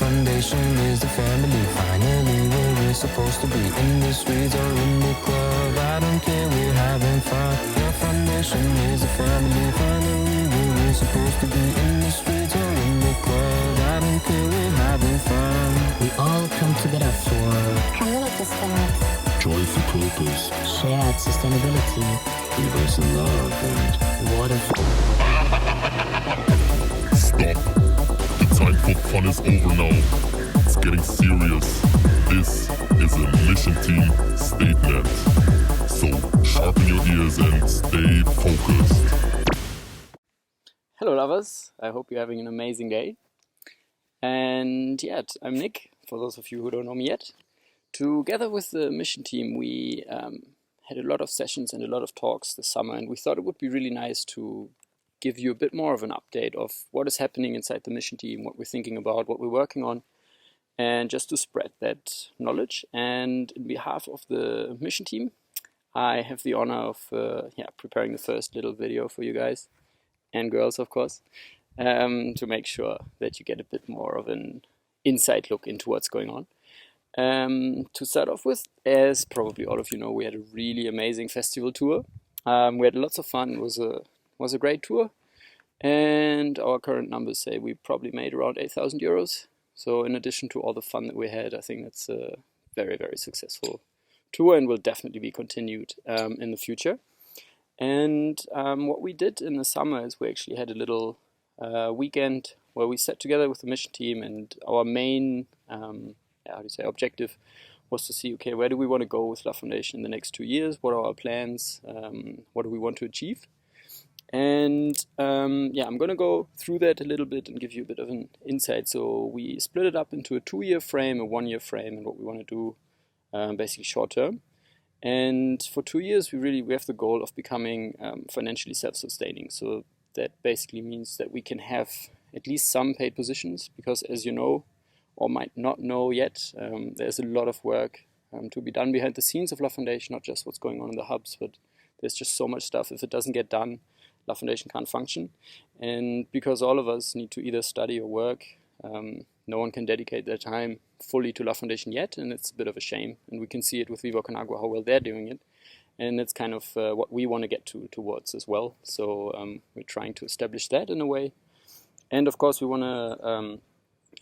Foundation is the family, finally where we're supposed to be. In the streets or in the club, I don't care, we're having fun. Your Foundation is the family, finally where we're supposed to be. In the streets or in the club, I don't care, we're having fun. We all come together for community spirit, joyful purpose, shared sustainability, universal love, and water. Stop. The time for fun is over now. It's getting serious. This is a mission team statement. So sharpen your ears and stay focused. Hello lovers, I hope you're having an amazing day. And yet, I'm Nick, for those of you who don't know me yet. Together with the mission team, we had a lot of sessions and a lot of talks this summer, and we thought it would be really nice to give you a bit more of an update of what is happening inside the mission team, what we're thinking about, what we're working on, and just to spread that knowledge. And in behalf of the mission team, I have the honor of preparing the first little video for you guys, and girls of course, to make sure that you get a bit more of an inside look into what's going on. To start off with, as probably all of you know, we had a really amazing festival tour. We had lots of fun. It was a great tour, and our current numbers say we probably made around 8,000 euros. So in addition to all the fun that we had, I think that's a very, very successful tour and will definitely be continued in the future. And what we did in the summer is we actually had a little weekend where we sat together with the mission team, and our main objective was to see, okay, where do we want to go with La Foundation in the next 2 years? What are our plans? What do we want to achieve? And I'm going to go through that a little bit and give you a bit of an insight. So we split it up into a 2-year frame, a 1-year frame, and what we want to do basically short term. And for 2 years, we have the goal of becoming financially self-sustaining. So that basically means that we can have at least some paid positions, because as you know, or might not know yet, there's a lot of work to be done behind the scenes of La Foundation, not just what's going on in the hubs, but there's just so much stuff. If it doesn't get done, La Foundation can't function. And because all of us need to either study or work, no one can dedicate their time fully to La Foundation yet, and it's a bit of a shame. And we can see it with Viva Con Agua, how well they're doing it. And it's kind of what we want to get towards as well. So we're trying to establish that in a way. And of course, we want to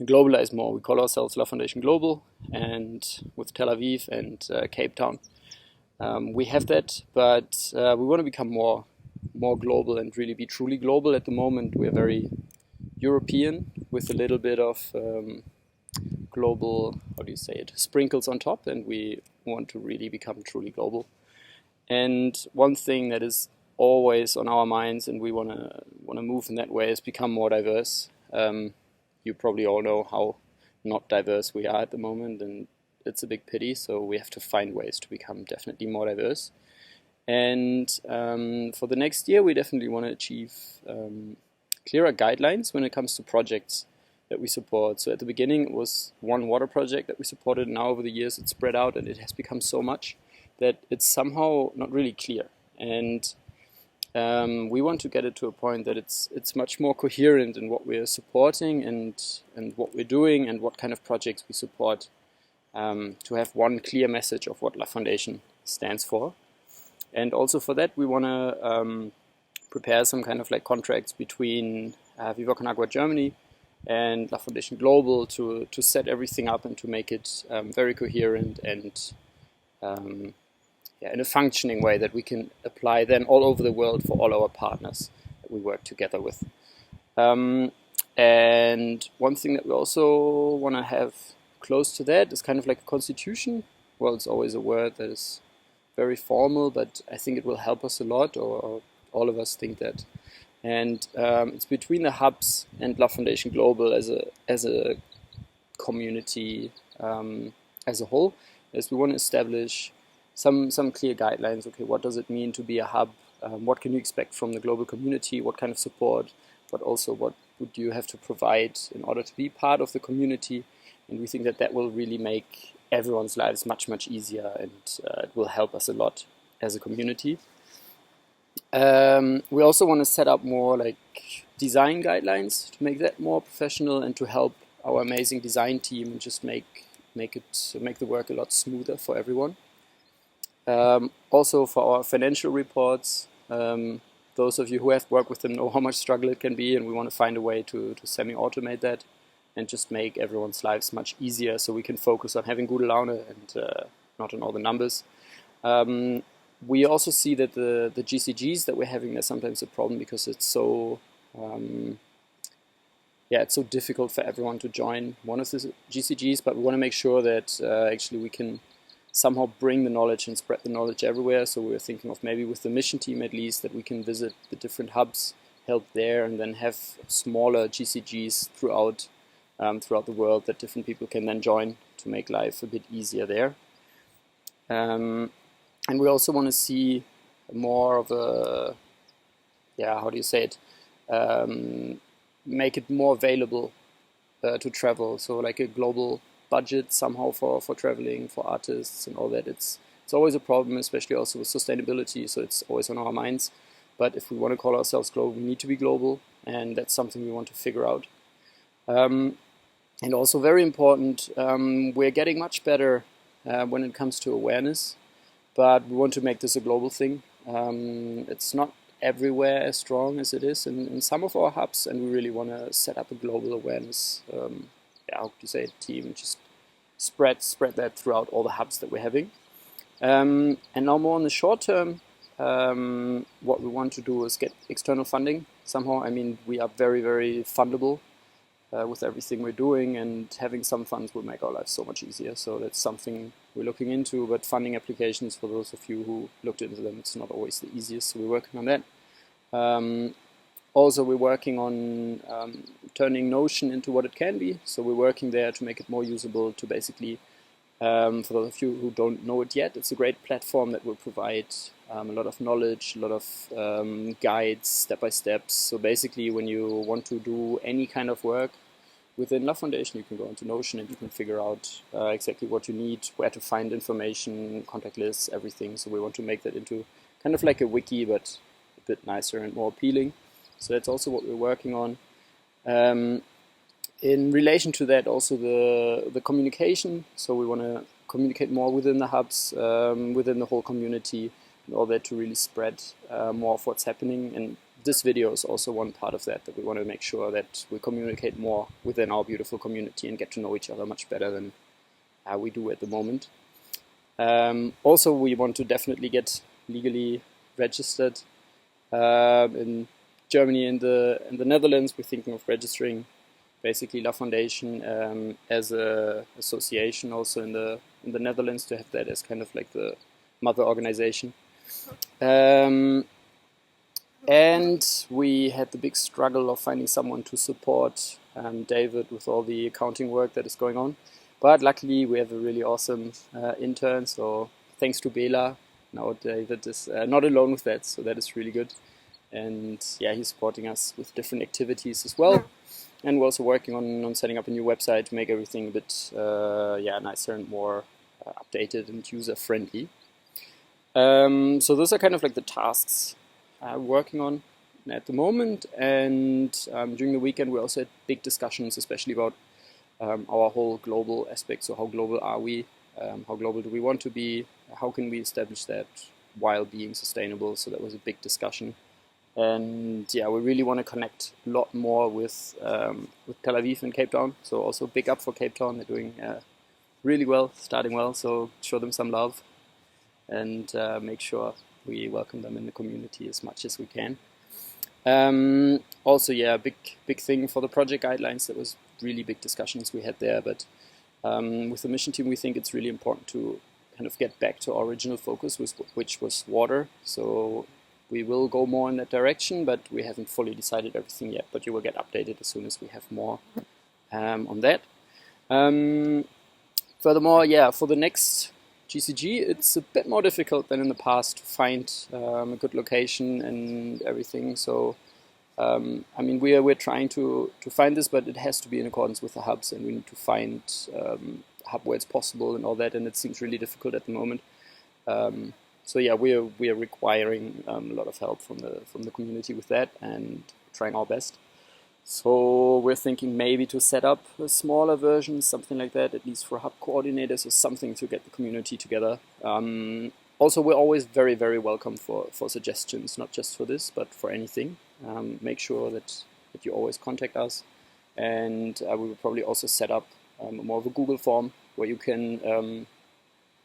globalize more. We call ourselves La Foundation Global, and with Tel Aviv and Cape Town, we have that, but we want to become more global and really be truly global. At the moment, we're very European with a little bit of global, sprinkles on top, and we want to really become truly global. And one thing that is always on our minds, and we want to move in that way, is become more diverse. You probably all know how not diverse we are at the moment, and it's a big pity, so we have to find ways to become definitely more diverse. And for the next year, we definitely want to achieve clearer guidelines when it comes to projects that we support. So at the beginning, it was one water project that we supported, and now over the years it's spread out, and it has become so much that it's somehow not really clear. And we want to get it to a point that it's much more coherent in what we're supporting and what we're doing and what kind of projects we support, to have one clear message of what La Foundation stands for. And also for that, we want to prepare some kind of like contracts between Viva Con Agua Germany and La Foundation Global to set everything up and to make it very coherent and in a functioning way that we can apply then all over the world for all our partners that we work together with. And one thing that we also want to have close to that is kind of like a constitution. Well, it's always a word that is very formal, but I think it will help us a lot, or all of us think that. And it's between the hubs and La Foundation Global as a community as a whole, as we want to establish some clear guidelines. Okay, what does it mean to be a hub? What can you expect from the global community? What kind of support? But also, what would you have to provide in order to be part of the community? And we think that will really make everyone's lives much, much easier, and it will help us a lot as a community. We also want to set up more like design guidelines to make that more professional and to help our amazing design team and just make the work a lot smoother for everyone. Also for our financial reports, those of you who have worked with them know how much struggle it can be, and we want to find a way to semi-automate that and just make everyone's lives much easier so we can focus on having gute Laune and not on all the numbers. We also see that the GCGs that we're having, there's sometimes a problem because it's so it's so difficult for everyone to join one of the GCGs, but we want to make sure that actually we can somehow bring the knowledge and spread the knowledge everywhere. So we're thinking of maybe with the mission team at least that we can visit the different hubs, help there, and then have smaller GCGs throughout the world that different people can then join to make life a bit easier there. And we also want to see more of a, how do you say it, make it more available to travel. So like a global budget somehow for traveling, for artists and all that. It's always a problem, especially also with sustainability, so it's always on our minds. But if we want to call ourselves global, we need to be global, and that's something we want to figure out. And also very important, we're getting much better when it comes to awareness, but we want to make this a global thing. It's not everywhere as strong as it is in some of our hubs, and we really want to set up a global awareness how do you say it, team, just spread that throughout all the hubs that we're having. And now more on the short term, what we want to do is get external funding somehow. I mean, we are very, very fundable with everything we're doing, and having some funds will make our lives so much easier. So that's something we're looking into, but funding applications, for those of you who looked into them, it's not always the easiest, so we're working on that. Also, we're working on turning Notion into what it can be. So we're working there to make it more usable, to basically, for those of you who don't know it yet, it's a great platform that will provide a lot of knowledge, a lot of guides, step-by-steps. So basically, when you want to do any kind of work within Love Foundation, you can go into Notion and you can figure out exactly what you need, where to find information, contact lists, everything. So we want to make that into kind of like a wiki, but a bit nicer and more appealing. So that's also what we're working on. In relation to that, also the communication. So we want to communicate more within the hubs, within the whole community, and all that to really spread more of what's happening. And this video is also one part of that we want to make sure that we communicate more within our beautiful community and get to know each other much better than we do at the moment. Also, we want to definitely get legally registered in Germany and the Netherlands. We're thinking of registering basically Love Foundation as a association also in the Netherlands, to have that as kind of like the mother organization. And we had the big struggle of finding someone to support David with all the accounting work that is going on. But luckily we have a really awesome intern, so thanks to Bela, now David is not alone with that, so that is really good. And yeah, he's supporting us with different activities as well. And we're also working on setting up a new website to make everything a bit nicer and more updated and user-friendly. So those are kind of like the tasks I'm working on at the moment. And during the weekend we also had big discussions, especially about our whole global aspect. So how global are we? How global do we want to be? How can we establish that while being sustainable? So that was a big discussion. And yeah, we really want to connect a lot more with Tel Aviv and Cape Town. So also big up for Cape Town. They're doing really well, starting well. So show them some love and make sure we welcome them in the community as much as we can. Also, yeah, big thing for the project guidelines. There was really big discussions we had there. But with the mission team, we think it's really important to kind of get back to our original focus, which was water. So we will go more in that direction, but we haven't fully decided everything yet. But you will get updated as soon as we have more on that. Furthermore, yeah, for the next GCG, it's a bit more difficult than in the past to find a good location and everything. So, I mean, we're trying to find this, but it has to be in accordance with the hubs, and we need to find a hub where it's possible and all that, and it seems really difficult at the moment. So yeah, we are requiring a lot of help from the community with that and trying our best. So we're thinking maybe to set up a smaller version, something like that, at least for hub coordinators or something to get the community together. Also, we're always very, very welcome for suggestions, not just for this, but for anything. Make sure that you always contact us. And we will probably also set up more of a Google form where you can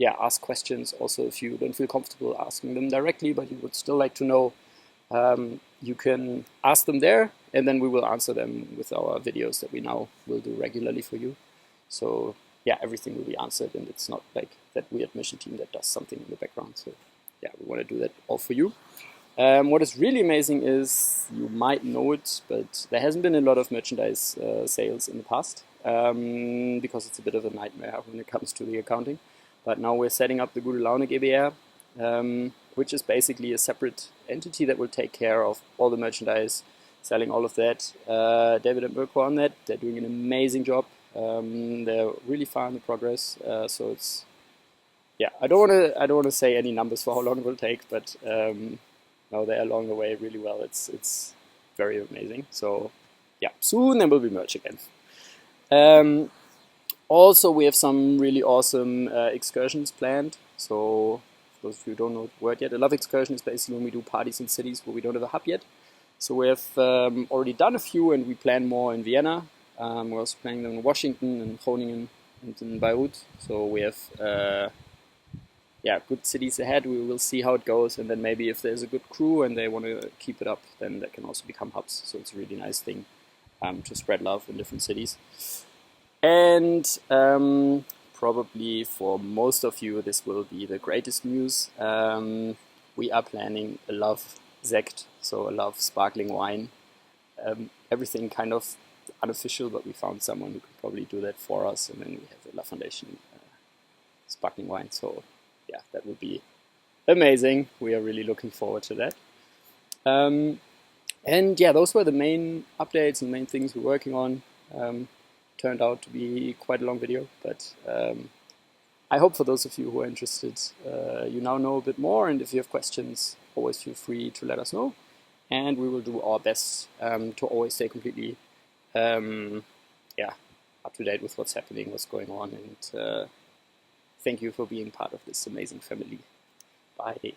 ask questions. Also, if you don't feel comfortable asking them directly, but you would still like to know, you can ask them there, and then we will answer them with our videos that we now will do regularly for you. So yeah, everything will be answered, and it's not like that weird mission team that does something in the background. So yeah, we want to do that all for you. What is really amazing is, you might know it, but there hasn't been a lot of merchandise sales in the past, because it's a bit of a nightmare when it comes to the accounting. But now we're setting up the Gute Laune GbR, which is basically a separate entity that will take care of all the merchandise, selling all of that. David and Mirko on that, they're doing an amazing job. They're really far in the progress, so it's, yeah, I don't want to say any numbers for how long it will take, but no, they're along the way really well. It's very amazing. So yeah, soon there will be merch again. Also, we have some really awesome excursions planned. So for those of you who don't know the word yet, a love excursion is basically when we do parties in cities where we don't have a hub yet. So we have already done a few, and we plan more in Vienna. We're also planning them in Washington and Groningen and in Beirut. So we have good cities ahead. We will see how it goes, and then maybe if there's a good crew and they want to keep it up, then that can also become hubs. So it's a really nice thing to spread love in different cities. And probably for most of you, this will be the greatest news. We are planning a love sekt, so a love sparkling wine. Everything kind of unofficial, but we found someone who could probably do that for us, and then we have a La Foundation sparkling wine. So yeah, that would be amazing. We are really looking forward to that. And yeah, those were the main updates and main things we're working on. Turned out to be quite a long video, but I hope for those of you who are interested, you now know a bit more, and if you have questions, always feel free to let us know, and we will do our best to always stay completely up to date with what's happening, what's going on, and thank you for being part of this amazing family. Bye.